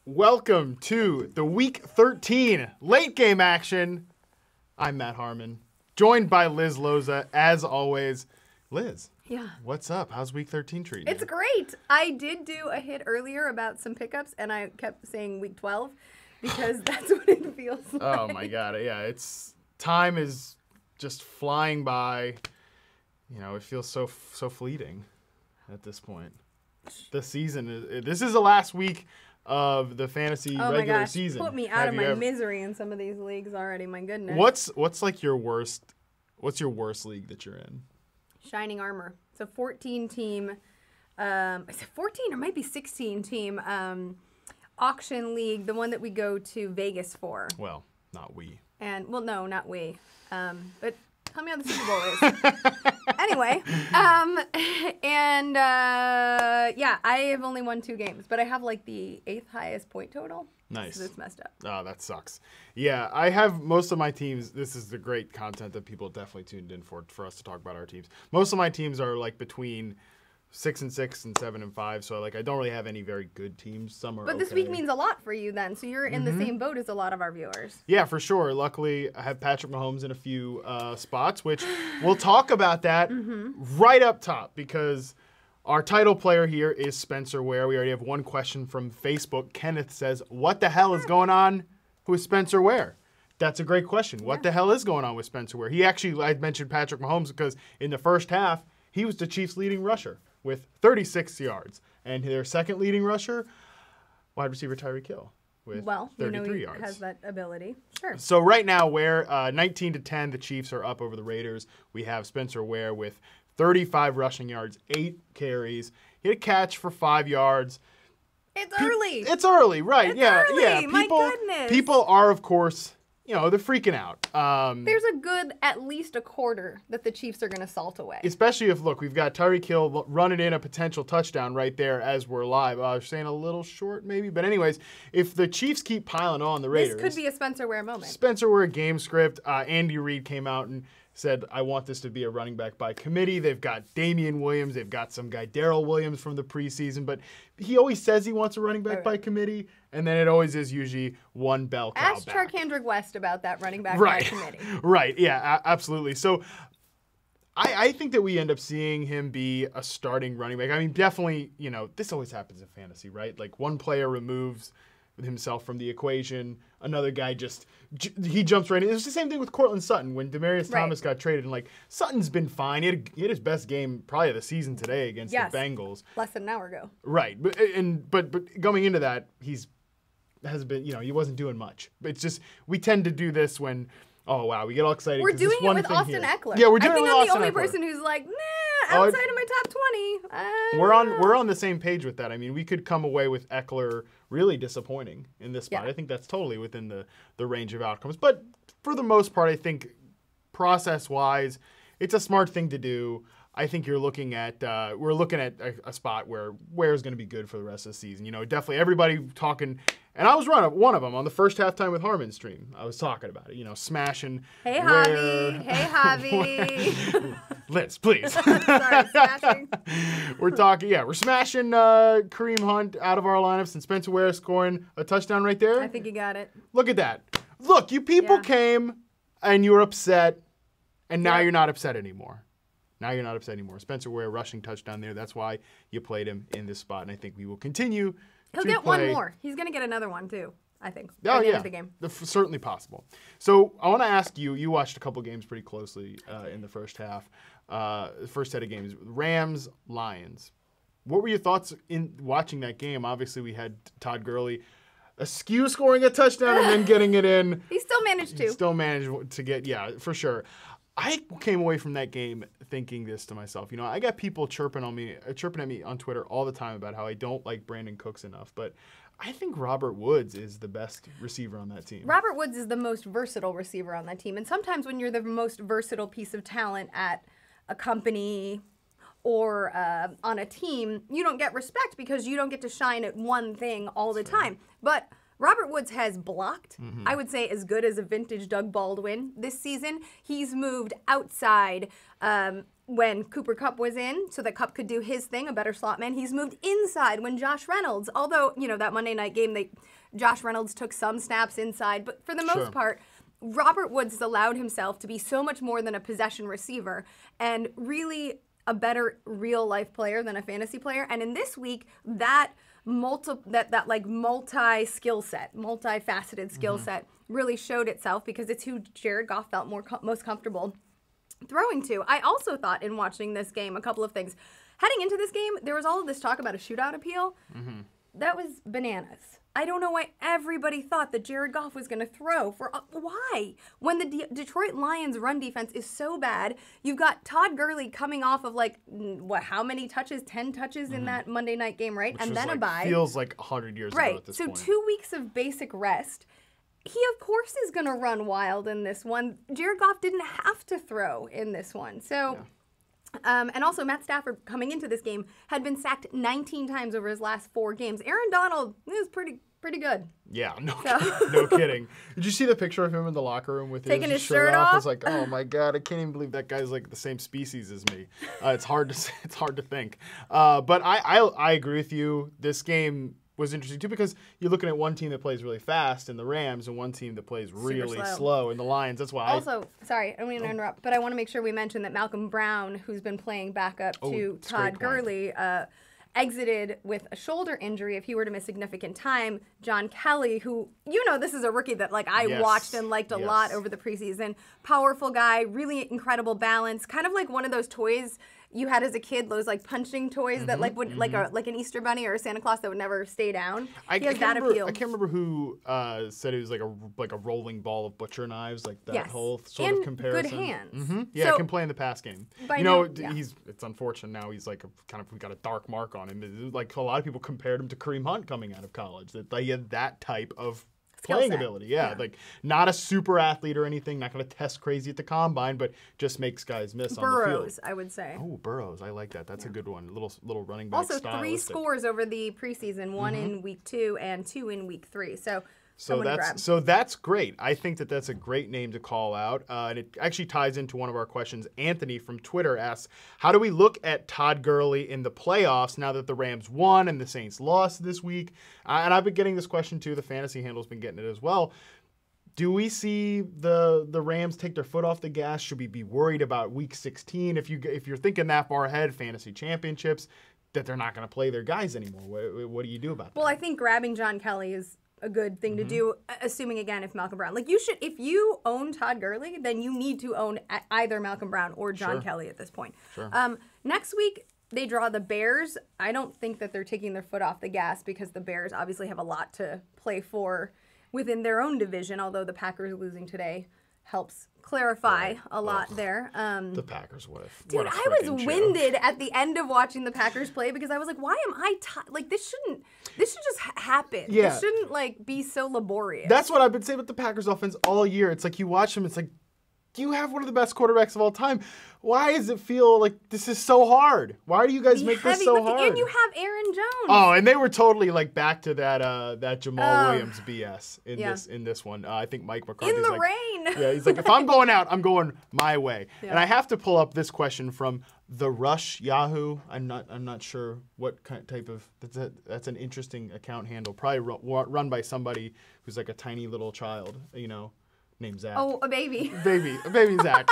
Welcome to the Week 13 late game action. I'm Matt Harmon, joined by Liz Loza, as always. Liz, yeah, what's up? How's Week 13 treating you? It's great. I did do a hit earlier about some pickups, and I kept saying Week 12 because that's what it feels like. Oh my God, yeah, time is just flying by. You know, it feels so fleeting at this point. The season this is the last week of the fantasy regular season. Put me out of my misery in some of these leagues already. My goodness. What's like your worst? What's your worst league that you're in? Shining Armor. It's a 14-team. Is it 14 or might be 16-team auction league? The one that we go to Vegas for. Well, not we. And no, not we. But tell me how the Super Bowl is. Anyway, yeah, I have only won 2 games, but I have like the 8th highest point total. Nice. So it's messed up. Oh, that sucks. Yeah, I have most of my teams. This is the great content that people definitely tuned in for us to talk about our teams. Most of my teams are like between 6-6 and 7-5, so like I don't really have any very good teams. Some are. But this week means a lot for you then, so you're in the same boat as a lot of our viewers. Yeah, for sure. Luckily, I have Patrick Mahomes in a few spots, which we'll talk about that right up top because our title player here is Spencer Ware. We already have one question from Facebook. Kenneth says, "What the hell is going on with Spencer Ware?" That's a great question. What the hell is going on with Spencer Ware? I mentioned Patrick Mahomes because in the first half, he was the Chiefs' leading rusher with 36 yards. And their second leading rusher, wide receiver Tyreek Hill, with 33 yards. Has that ability. Sure. So right now, Ware, 19-10, the Chiefs are up over the Raiders. We have Spencer Ware with 35 rushing yards, 8 carries. He had a catch for 5 yards. It's early. It's early, right? It's yeah, early. yeah. My goodness. People are, of course, they're freaking out. There's a good at least a quarter that the Chiefs are going to salt away. Especially if, look, we've got Tyreek Hill running in a potential touchdown right there as we're live. I was saying a little short maybe. But anyways, if the Chiefs keep piling on the Raiders. This could be a Spencer Ware moment. Spencer Ware game script. Andy Reid came out and said, I want this to be a running back by committee. They've got Damian Williams. They've got some guy, Darrell Williams, from the preseason. But he always says he wants a running back by committee. And then it always is usually one bell cow Ask back. Charkandrick West about that running back by committee. Right, yeah, absolutely. So I think that we end up seeing him be a starting running back. I mean, definitely, this always happens in fantasy, right? Like one player removes himself from the equation. Another guy he jumps right in. It was the same thing with Cortland Sutton when Demaryius Thomas got traded. And Sutton's been fine. He had his best game probably of the season today against the Bengals. Less than an hour ago. Right, but going into that, he wasn't doing much. It's just we tend to do this when, oh wow, we get all excited. We're doing it with Austin Eckler. Yeah, we're doing it with Austin Eckler. I think I'm the only person who's like, outside of my top 20. We're on the same page with that. I mean, we could come away with Eckler really disappointing in this spot. I think that's totally within the range of outcomes. But for the most part, I think process-wise, it's a smart thing to do. I think we're looking at a spot where Ware's going to be good for the rest of the season. Definitely everybody talking, and I was one of them on the first halftime with Harmon stream. I was talking about it, smashing. Hey, Javi. Hey, Javi. Liz, please. Sorry, smashing. We're smashing Kareem Hunt out of our lineups and Spencer Ware scoring a touchdown right there. I think you got it. Look at that. Look, you people came and you were upset, and now you're not upset anymore. Spencer Ware rushing touchdown there. That's why you played him in this spot, and I think we will continue. He'll get one more. He's going to get another one too, I think. Oh, at the end of the game. Certainly possible. So I want to ask you. You watched a couple games pretty closely in the first half. First set of games, Rams, Lions. What were your thoughts in watching that game? Obviously, we had Todd Gurley askew scoring a touchdown and then getting it in. He still managed to get, for sure. I came away from that game thinking this to myself. I got people chirping at me on Twitter all the time about how I don't like Brandon Cooks enough, but I think Robert Woods is the best receiver on that team. Robert Woods is the most versatile receiver on that team, and sometimes when you're the most versatile piece of talent at a company or on a team, you don't get respect because you don't get to shine at one thing all the time. But Robert Woods has blocked, I would say, as good as a vintage Doug Baldwin this season. He's moved outside when Cooper Kupp was in, so that Kupp could do his thing, a better slot man. He's moved inside when Josh Reynolds, although, that Monday night game, Josh Reynolds took some snaps inside, but for the most part, Robert Woods has allowed himself to be so much more than a possession receiver and really a better real life player than a fantasy player. And in this week, that multi-skill set, multifaceted skill set really showed itself because it's who Jared Goff felt most comfortable throwing to. I also thought in watching this game a couple of things. Heading into this game, there was all of this talk about a shootout appeal. That was bananas. I don't know why everybody thought that Jared Goff was going to throw for why? When the Detroit Lions run defense is so bad, you've got Todd Gurley coming off of how many touches? 10 touches in that Monday night game, right? Which and then a bye. Feels like 100 years ago at this point. So 2 weeks of basic rest. He, of course, is going to run wild in this one. Jared Goff didn't have to throw in this one. So, and also Matt Stafford, coming into this game, had been sacked 19 times over his last 4 games. Aaron Donald is pretty good. Yeah, no kidding. Did you see the picture of him in the locker room with taking his shirt off? I was like, oh my God, I can't even believe that guy's like the same species as me. It's hard to think. But I agree with you. This game was interesting too because you're looking at one team that plays really fast in the Rams and one team that plays really slow in the Lions. That's why. Also, sorry, I don't mean to interrupt, but I want to make sure we mention that Malcolm Brown, who's been playing backup to Todd Gurley, exited with a shoulder injury if he were to miss significant time. John Kelly, who, this is a rookie that I watched and liked a lot over the preseason. Powerful guy, really incredible balance, kind of like one of those toys you had as a kid, those punching toys that would like an Easter bunny or a Santa Claus that would never stay down. He has that appeal. I can't remember who said it was like a rolling ball of butcher knives, like that whole sort of comparison. Good hands. Yeah, so, can play in the pass game. It's unfortunate now he's we got a dark mark on him. Like a lot of people compared him to Kareem Hunt coming out of college. That he had that type of playing ability, like not a super athlete or anything, not going to test crazy at the combine, but just makes guys miss on the field. Burrows, I would say. Oh, Burrows, I like that. That's a good one. Little running back. Also, 3 scores over the preseason, 1 in week 2 and 2 in week 3. So that's great. I think that's a great name to call out. And it actually ties into one of our questions. Anthony from Twitter asks, how do we look at Todd Gurley in the playoffs now that the Rams won and the Saints lost this week? And I've been getting this question too. The fantasy handle's been getting it as well. Do we see the Rams take their foot off the gas? Should we be worried about week 16? If you're thinking that far ahead, fantasy championships, that they're not going to play their guys anymore? What do you do about that? Well, I think grabbing John Kelly is a good thing to do, assuming again if Malcolm Brown, if you own Todd Gurley, then you need to own either Malcolm Brown or John Kelly at this point. Next week they draw the Bears. I don't think that they're taking their foot off the gas because the Bears obviously have a lot to play for within their own division, although the Packers losing today helps clarify a lot there. The Packers, what dude, I was winded at the end of watching the Packers play because I was like, why am I this should just happen. Yeah. This shouldn't be so laborious. That's what I've been saying with the Packers offense all year. It's like you watch them, it's like, you have one of the best quarterbacks of all time. Why does it feel like this is so hard? Why do you guys make this so hard? And you have Aaron Jones. Oh, and they were totally back to that Jamal Williams BS in this one. I think Mike McCarthy's in the rain. Yeah, he's like, if I'm going out, I'm going my way. Yeah. And I have to pull up this question from the Rush Yahoo. I'm not sure what type of that's an interesting account handle. Probably run by somebody who's like a tiny little child, named Zach. Oh, a baby. A baby Zach.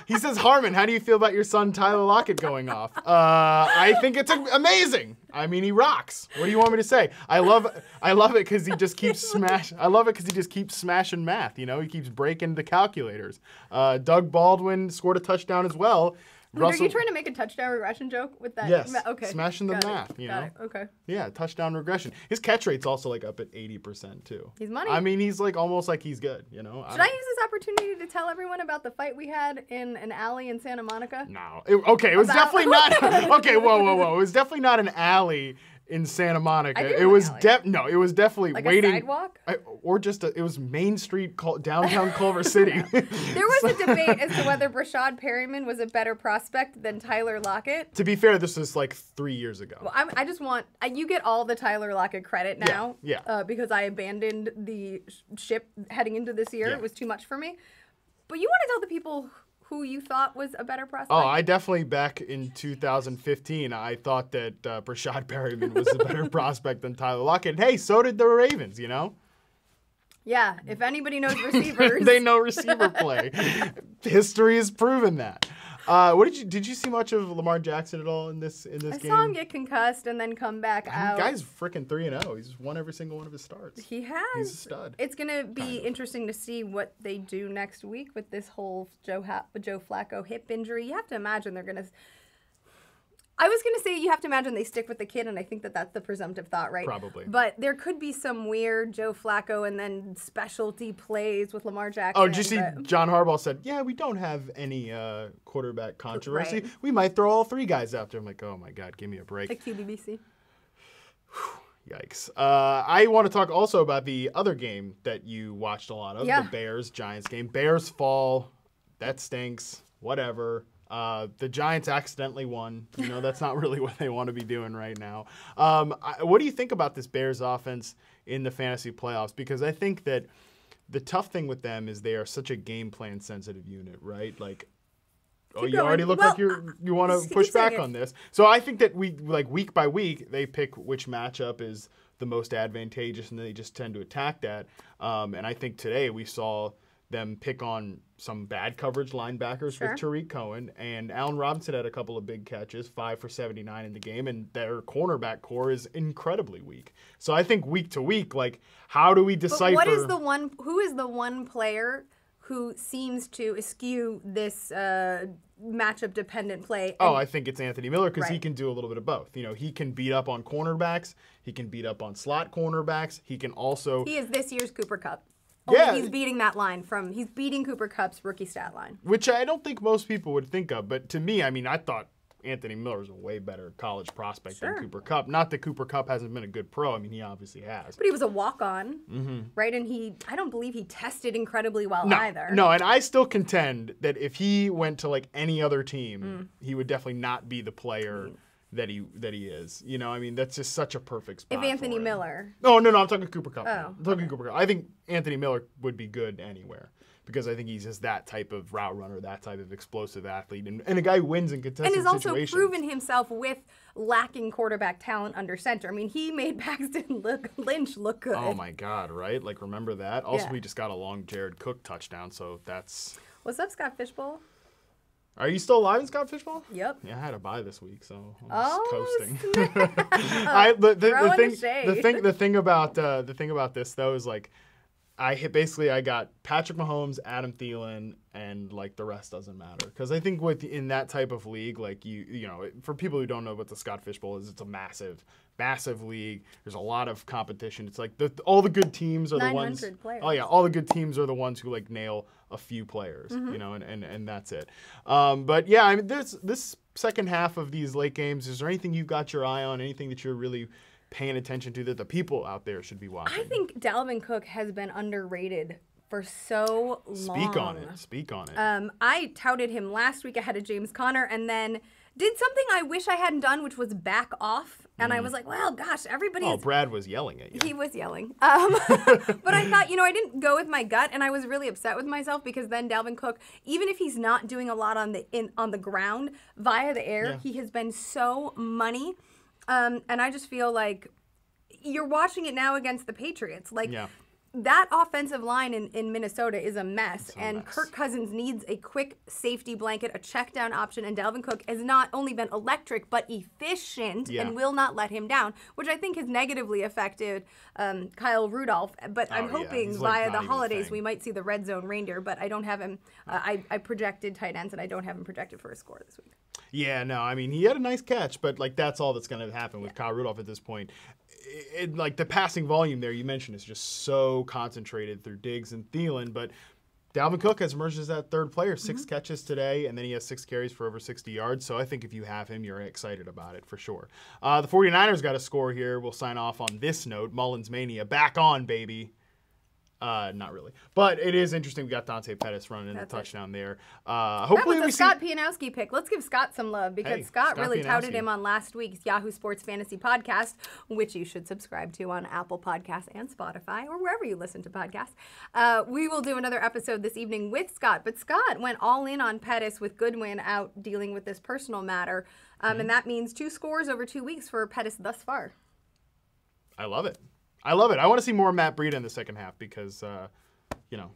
He says, Harmon, how do you feel about your son Tyler Lockett going off? I think it's amazing. I mean, he rocks. What do you want me to say? I love it because he just keeps smashing math. He keeps breaking the calculators. Doug Baldwin scored a touchdown as well. Wait, are you trying to make a touchdown regression joke with that? Yes. Okay. Smashing the math, Got it. Okay. Yeah, touchdown regression. His catch rate's also up at 80% too. He's money. I mean, he's almost like he's good, Should I use this opportunity to tell everyone about the fight we had in an alley in Santa Monica? No. It was definitely not. Okay, whoa. It was definitely not an alley in Santa Monica. It was definitely waiting. A sidewalk? It was Main Street, downtown Culver City. There was a debate as to whether Brashad Perryman was a better prospect than Tyler Lockett. To be fair, this was 3 years ago. Well, I just want you get all the Tyler Lockett credit now. Yeah. Because I abandoned the ship heading into this year. Yeah. It was too much for me. But you want to tell the people who you thought was a better prospect? Oh, I definitely, back in 2015, I thought that Brashad Perryman was a better prospect than Tyler Lockett. Hey, so did the Ravens, you know? Yeah, if anybody knows receivers. They know receiver play. History has proven that. What did you see much of Lamar Jackson at all in this game? I saw him get concussed and then come back out. The guy's freaking 3-0. He's won every single one of his starts. He has. He's a stud. It's gonna be interesting to see what they do next week with this whole Joe Flacco hip injury. You have to imagine they're gonna. I was going to say you have to imagine they stick with the kid, and I think that that's the presumptive thought, right? Probably. But there could be some weird Joe Flacco and then specialty plays with Lamar Jackson. Oh, did you see John Harbaugh said, yeah, we don't have any quarterback controversy. Right. We might throw all 3 guys out there. I'm like, oh, my God, give me a break. The QBBC. Yikes. I want to talk also about the other game that you watched a lot of, the Bears-Giants game. Bears fall. That stinks. Whatever. The Giants accidentally won. You know, that's not really what they want to be doing right now. What do you think about this Bears offense in the fantasy playoffs? Because I think that the tough thing with them is they are such a game plan sensitive unit, right? Like, you already look like you want to push back on this. So I think that week by week, they pick which matchup is the most advantageous, and they just tend to attack that. And I think today we saw them pick on some bad coverage linebackers with Tariq Cohen, and Allen Robinson had a couple of big catches, 5 for 79 in the game, and their cornerback core is incredibly weak. So I think week to week, like, how do we decipher? But who is the one player who seems to eschew this matchup dependent play? I think it's Anthony Miller, because he can do a little bit of both. You know, he can beat up on cornerbacks, he can beat up on slot cornerbacks, he can also. He is this year's Cooper Kupp. He's beating that line he's beating Cooper Kupp's rookie stat line. Which I don't think most people would think of, but to me, I mean, I thought Anthony Miller was a way better college prospect than Cooper Kupp. Not that Cooper Kupp hasn't been a good pro. I mean, he obviously has. But he was a walk-on, right? And I don't believe he tested incredibly well either. No, and I still contend that if he went to like any other team, he would definitely not be the player that he is. You know, I mean, that's just such a perfect spot. If Anthony Miller. No, I'm talking Cooper Kupp. Oh, I'm talking Cooper Kupp. I think Anthony Miller would be good anywhere, because I think he's just that type of route runner, that type of explosive athlete, and a guy who wins in contested situations. And has also proven himself with lacking quarterback talent under center. I mean, he made Paxton Lynch look good. Oh, my God, right? Like, remember that? Also, we just got a long Jared Cook touchdown, so that's... What's up, Scott Fishbowl? Are you still alive in Scott Fishbowl? Yep. Yeah, I had a bye this week, so I'm just coasting. The thing about this though is, like, I got Patrick Mahomes, Adam Thielen, and like the rest doesn't matter, because I think in that type of league, like you know, for people who don't know what the Scott Fishbowl is, it's a massive league. There's a lot of competition. It's like all the good teams are the ones. Players. Oh yeah, all the good teams are the ones who like nail a few players, you know, and that's it. But yeah, I mean, this second half of these late games, is there anything you've got your eye on? Anything that you're really paying attention to that the people out there should be watching? I think Dalvin Cook has been underrated for so long. Speak on it. I touted him last week ahead of James Conner, and then did something I wish I hadn't done, which was back off. And I was like, well, gosh, everybody. Oh, Brad was yelling at you. He was yelling. But I thought, I didn't go with my gut, and I was really upset with myself, because then Dalvin Cook, even if he's not doing a lot on the ground, via the air, he has been so money. And I just feel like you're watching it now against the Patriots. Like, that offensive line in Minnesota is a mess, and Kirk Cousins needs a quick safety blanket, a check down option, and Dalvin Cook has not only been electric but efficient and will not let him down, which I think has negatively affected Kyle Rudolph. But I'm hoping via the holidays we might see the red zone reindeer, but I don't have him. I projected tight ends, and I don't have him projected for a score this week. Yeah, no, I mean, he had a nice catch, but like that's all that's going to happen with Kyle Rudolph at this point. Like the passing volume there you mentioned is just so concentrated through Diggs and Thielen, but Dalvin Cook has emerged as that third player, 6 catches today, and then he has 6 carries for over 60 yards. So I think if you have him, you're excited about it for sure. The 49ers got a score here. We'll sign off on this note. Mullins Mania back on, baby. Not really. But it is interesting. We got Dante Pettis running in the touchdown there. That Hopefully was we a Scott Pianowski pick. Let's give Scott some love because Scott really touted him on last week's Yahoo Sports Fantasy Podcast, which you should subscribe to on Apple Podcasts and Spotify or wherever you listen to podcasts. We will do another episode this evening with Scott, but Scott went all in on Pettis with Goodwin out dealing with this personal matter, and that means 2 scores over 2 weeks for Pettis thus far. I love it. I love it. I want to see more Matt Breida in the second half because, you know.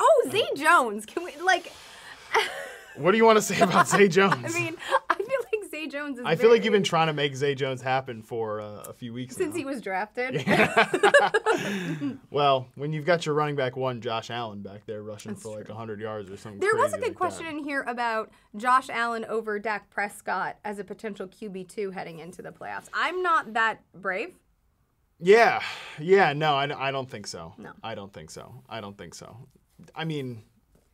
Oh, Zay Jones. Can we, like... What do you want to say about Zay Jones? I mean, I feel like Zay Jones is I feel like you've been trying to make Zay Jones happen for a few weeks since now. he was drafted. Yeah. Well, when you've got your running back one, Josh Allen, back there rushing for like 100 yards or something There was a crazy good like question that. in here about Josh Allen over Dak Prescott as a potential QB2 heading into the playoffs. I'm not that brave. Yeah. No, I don't think so. No. I don't think so. I mean,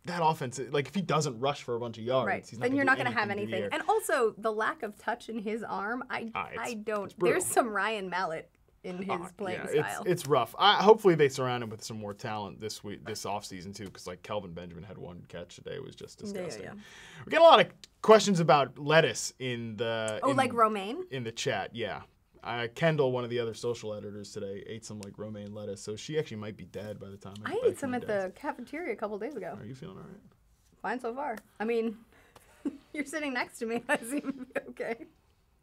that offense, like if he doesn't rush for a bunch of yards, Right. he's not Then gonna you're do not going to have anything through the anything. air. And also, the lack of touch in his arm, I don't. it's brutal. There's some Ryan Mallett in his playing style. It's rough. Hopefully they surround him with some more talent this offseason too, because like Kelvin Benjamin had one catch today. It was just disgusting. Yeah. We get a lot of questions about lettuce in the like romaine? in the chat. Yeah. Kendall, one of the other social editors today, ate some like romaine lettuce, so she actually might be dead by the time I ate some at the cafeteria a couple days ago. Are you feeling all right? Fine so far. I mean, you're sitting next to me. I seem to be okay.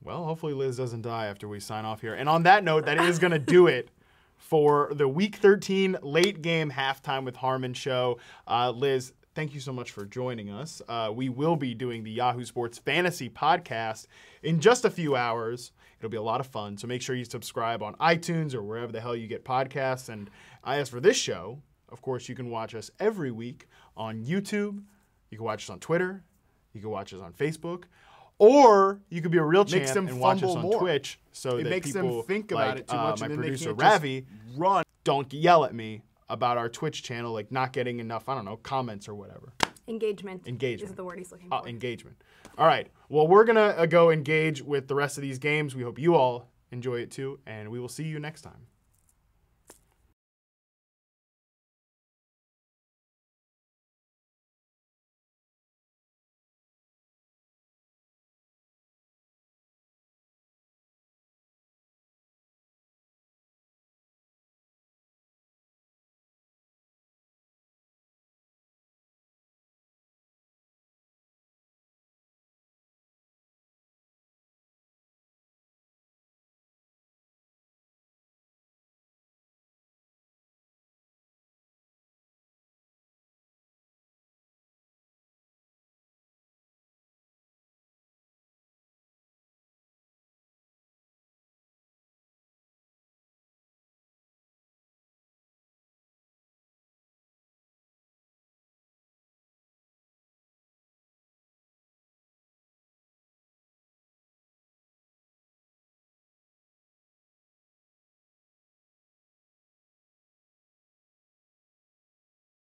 Well, hopefully Liz doesn't die after we sign off here. And on that note, that is going to do it for the Week 13 late game halftime with Harmon show. Liz, thank you so much for joining us. We will be doing the Yahoo Sports Fantasy Podcast in just a few hours. It'll be a lot of fun, so make sure you subscribe on iTunes or wherever the hell you get podcasts. And as for this show, of course, you can watch us every week on YouTube. You can watch us on Twitter. You can watch us on Facebook. Or you could be a real champ and watch us on Twitch so that makes people them think about like, it too much, my and then they producer can't just Ravi run. don't yell at me about our Twitch channel, like not getting enough, I don't know, comments or whatever. Engagement is the word he's looking for. Engagement. All right. Well, we're going to go engage with the rest of these games. We hope you all enjoy it too, and we will see you next time.